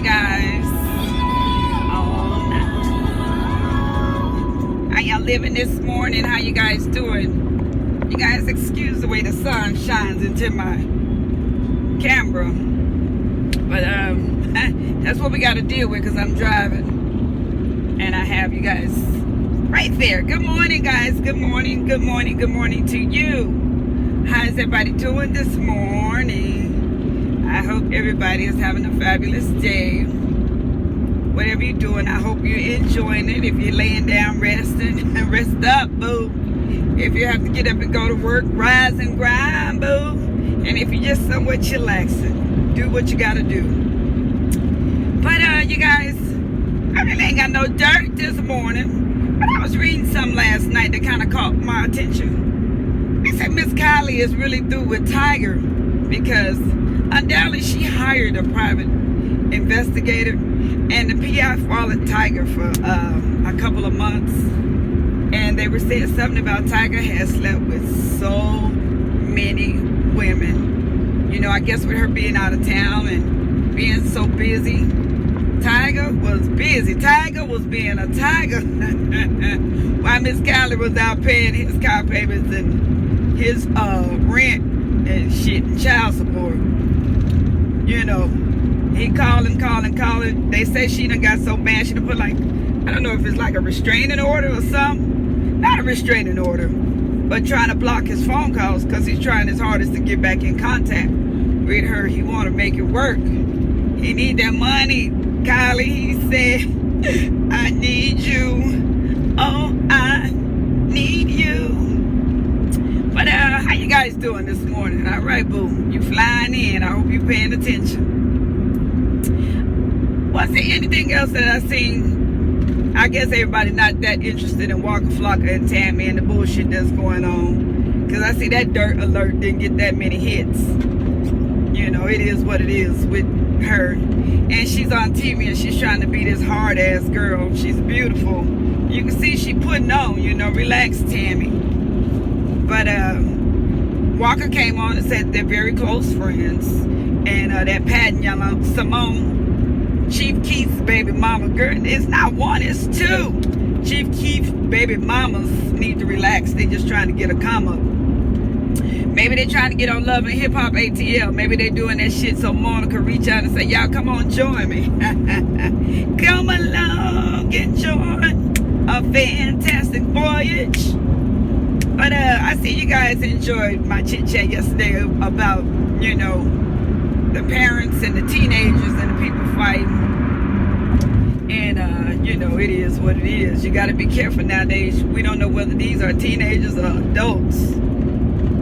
guys. Oh, no. How y'all living this morning? How you guys doing? You guys excuse the way the sun shines into my camera. But that's what we got to deal with because I'm driving. And I have you guys right there. Good morning, guys. Good morning, good morning, good morning to you. How's everybody doing this morning? I hope everybody is having a fabulous day. Whatever you're doing, I hope you're enjoying it. If you're laying down resting, rest up, boo. If you have to get up and go to work, rise and grind, boo. And if you're just somewhat chillaxing, do what you gotta do. But you guys, I really ain't got no dirt this morning. But I was reading something last night that kind of caught my attention. They said Miss Kylie is really through with Tiger because undoubtedly she hired a private investigator, and the PI followed Tiger for a couple of months, and they were saying something about Tiger has slept with so many women. You know, I guess with her being out of town and being so busy, Tiger was busy. Tiger was being a tiger while Miss Kylie was out paying his car payments and his rent and shit and child support. You know, he calling. They say she done got so bad she done put like, I don't know if it's like a restraining order or something. Not a restraining order, but trying to block his phone calls because he's trying his hardest to get back in contact with her. He want to make it work. He need that money, Kylie. He said, I need you. Oh, I need you. But how you guys doing this morning? All right, boo. You flying in. I hope you paying attention. Was there anything else that I seen? I guess everybody not that interested in Walker Flocka and Tammy and the bullshit that's going on. Because I see that dirt alert didn't get that many hits. You know, it is what it is with her. And she's on TV and she's trying to be this hard-ass girl. She's beautiful. You can see she putting on, you know, relax, Tammy. But Walker came on and said they're very close friends. And that Pat and Yellow Simone, Chief Keith's baby mama, girl, it's not one, it's two. Chief Keith's baby mamas need to relax. They just trying to get a come up. Maybe they trying to get on Love and Hip Hop ATL. Maybe they doing that shit so Mona can reach out and say, y'all come on, join me. Come along and join a fantastic voyage. But I see you guys enjoyed my chit chat yesterday about, you know, the parents and the teenagers and the people fighting. And, you know, it is what it is. You got to be careful nowadays. We don't know whether these are teenagers or adults.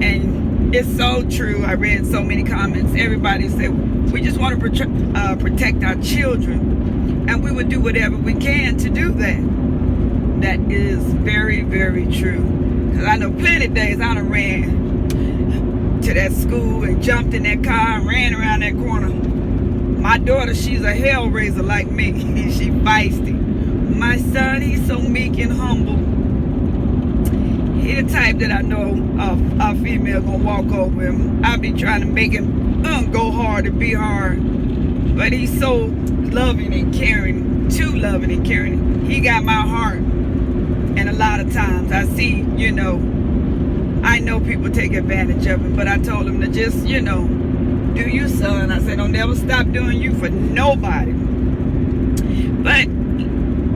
And it's so true. I read so many comments. Everybody said, we just want to protect our children. And we would do whatever we can to do that. That is very, very true. Because I know plenty of days I done ran to that school and jumped in that car and ran around that corner. My daughter, she's a hellraiser like me. She feisty. My son, he's so meek and humble. He the type that I know a female gonna walk over him. I be trying to make him go hard and be hard. But he's so loving and caring. Too loving and caring. He got my heart. And a lot of times I see, you know, I know people take advantage of him, but I told him to just, you know, do you, son. I said, don't never stop doing you for nobody. But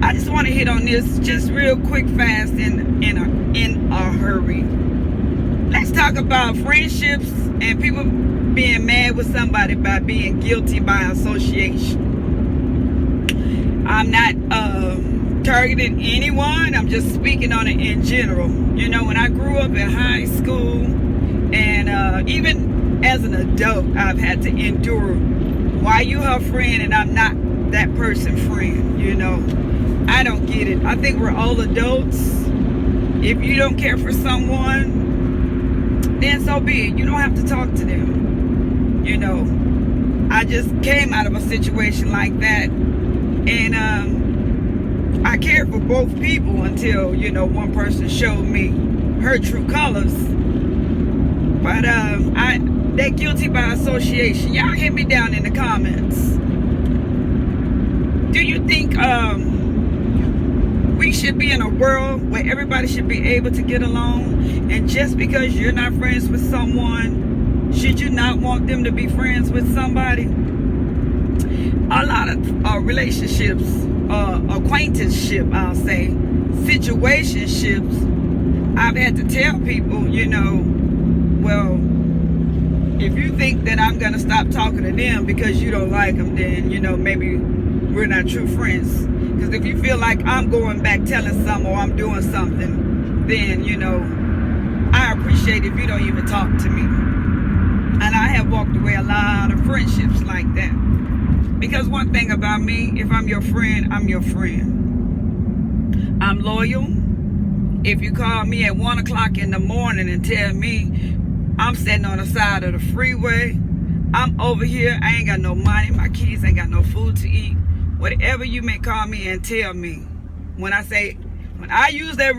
I just want to hit on this just real quick, fast, in a hurry. Let's talk about friendships and people being mad with somebody by being guilty by association. I'm not targeting anyone. I'm just speaking on it in general. You know, when I grew up in high school and even as an adult, I've had to endure why you her friend and I'm not that person's friend. You know, I don't get it. I think we're all adults. If you don't care for someone, then so be it. You don't have to talk to them. You know, I just came out of a situation like that, and I cared for both people until, you know, one person showed me her true colors. But they're guilty by association. Y'all hit me down in the comments. Do you think we should be in a world where everybody should be able to get along, and just because you're not friends with someone, should you not want them to be friends with somebody? A lot of relationships, acquaintanceship, I'll say, situationships, I've had to tell people, well, if you think that I'm going to stop talking to them because you don't like them, then, maybe we're not true friends. Because if you feel like I'm going back telling something or I'm doing something, then, I appreciate if you don't even talk to me. And I have walked away a lot of friendships like that. Because one thing about me, if I'm your friend, I'm your friend. I'm loyal. If you call me at 1 o'clock in the morning and tell me I'm sitting on the side of the freeway, I'm over here, I ain't got no money, my kids ain't got no food to eat, whatever you may call me and tell me. When I use that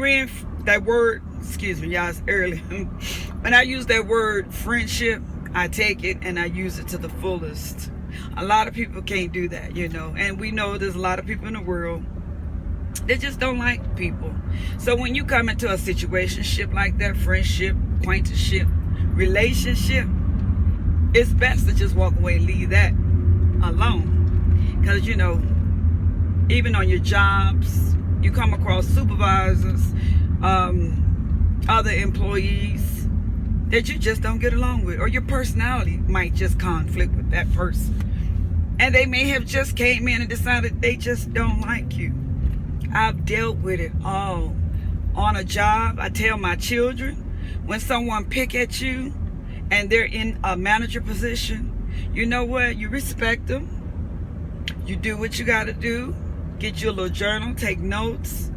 word, excuse me, y'all, it's early. When I use that word friendship, I take it and I use it to the fullest. A lot of people can't do that, and we know there's a lot of people in the world that just don't like people. So when you come into a situationship like that, friendship, acquaintanceship, relationship, it's best to just walk away and leave that alone. Because, even on your jobs, you come across supervisors, other employees that you just don't get along with, or your personality might just conflict with that person. And they may have just came in and decided they just don't like you. I've dealt with it all. On a job, I tell my children, when someone pick at you and they're in a manager position, you know what? You respect them. You do what you got to do. Get you a little journal, take notes,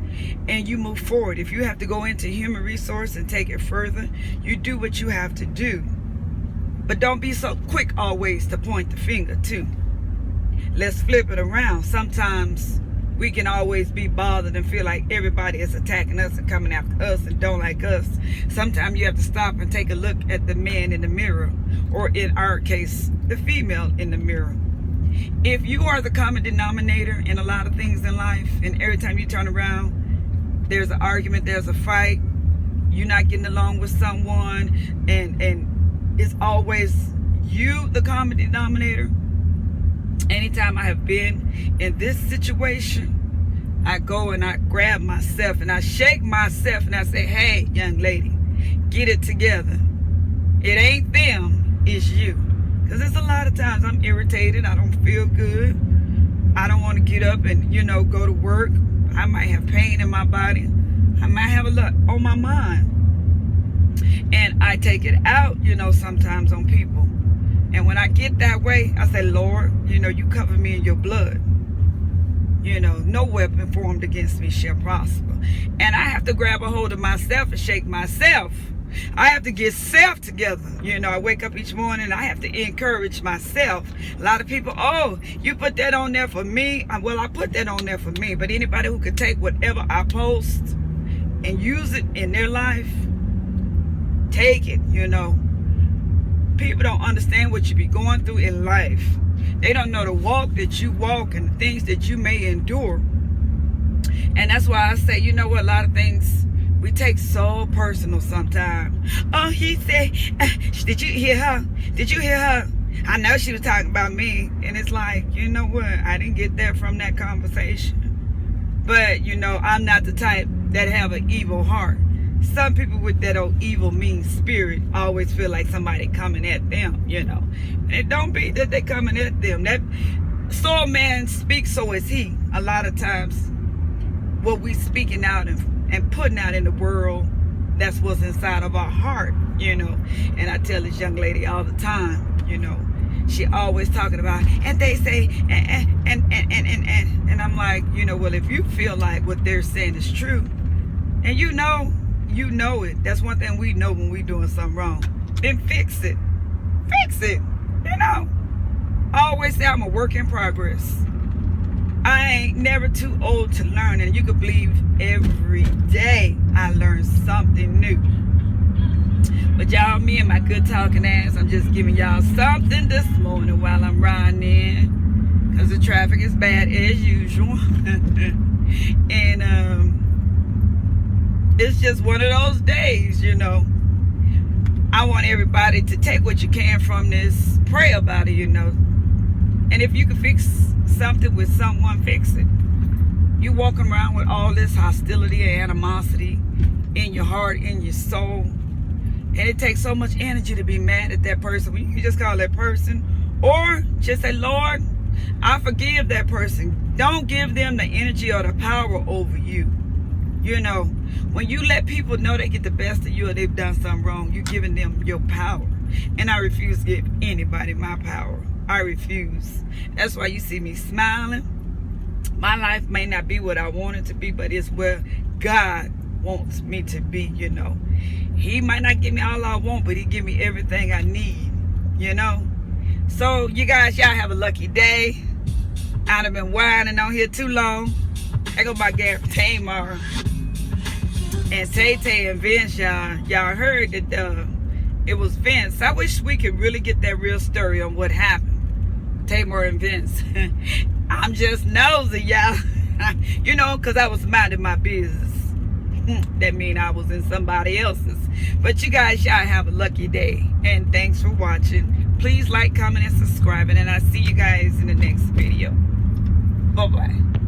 and you move forward. If you have to go into human resource and take it further, you do what you have to do. But don't be so quick always to point the finger too. Let's flip it around. Sometimes we can always be bothered and feel like everybody is attacking us and coming after us and don't like us. Sometimes you have to stop and take a look at the man in the mirror, or in our case, the female in the mirror. If you are the common denominator in a lot of things in life, and every time you turn around, there's an argument, there's a fight, you're not getting along with someone, and it's always you, the common denominator. Anytime I have been in this situation, I go and I grab myself and I shake myself and I say, hey, young lady, get it together. It ain't them, it's you. Because there's a lot of times I'm irritated, I don't feel good, I don't want to get up and, go to work. I might have pain in my body, I might have a lot on my mind. And I take it out, sometimes on people. And when I get that way, I say, Lord, you cover me in your blood. No weapon formed against me shall prosper. And I have to grab a hold of myself and shake myself. I have to get self together. I wake up each morning, I have to encourage myself. A lot of people, oh, you put that on there for me. Well, I put that on there for me. But anybody who could take whatever I post and use it in their life, take it, People don't understand what you be going through in life. They don't know the walk that you walk and the things that you may endure. And that's why I say, a lot of things we take so personal sometimes. Oh, he said, did you hear her? Did you hear her? I know she was talking about me. And it's like, you know what? I didn't get that from that conversation. But, I'm not the type that have an evil heart. Some people with that old evil, mean spirit always feel like somebody coming at them, And it don't be that they coming at them. That so a man speaks, so is he. A lot of times, what we speaking out and putting out in the world, that's what's inside of our heart, And I tell this young lady all the time, she always talking about, and they say, and I'm like, well, if you feel like what they're saying is true, and you know it. That's one thing we know when we doing something wrong. Then fix it. Fix it. I always say I'm a work in progress. I ain't never too old to learn, and you can believe every day I learn something new. But y'all, me and my good talking ass, I'm just giving y'all something this morning while I'm riding in. because the traffic is bad as usual. And it's just one of those days, you know. I want everybody to take what you can from this, pray about it, you know. And if you can fix something with someone, fix it. You walking around with all this hostility and animosity in your heart, in your soul, and it takes so much energy to be mad at that person. When you can just call that person, or just say, Lord, I forgive that person. Don't give them the energy or the power over you. You know, when you let people know they get the best of you or they've done something wrong, you're giving them your power. And I refuse to give anybody my power. I refuse. That's why you see me smiling. My life may not be what I want it to be, but it's where God wants me to be, you know. He might not give me all I want, but he give me everything I need, you know. So you guys, y'all have a lucky day. I done been whining on here too long. I go by Gary Tamar and Tay and Vince, y'all heard that it was Vince. I wish we could really get that real story on what happened. Tamar and Vince. I'm just nosy, y'all. You know, because I was minding my business. That mean I was in somebody else's. But you guys, y'all have a lucky day. And thanks for watching. Please like, comment, and subscribe. And I see you guys in the next video. Bye-bye.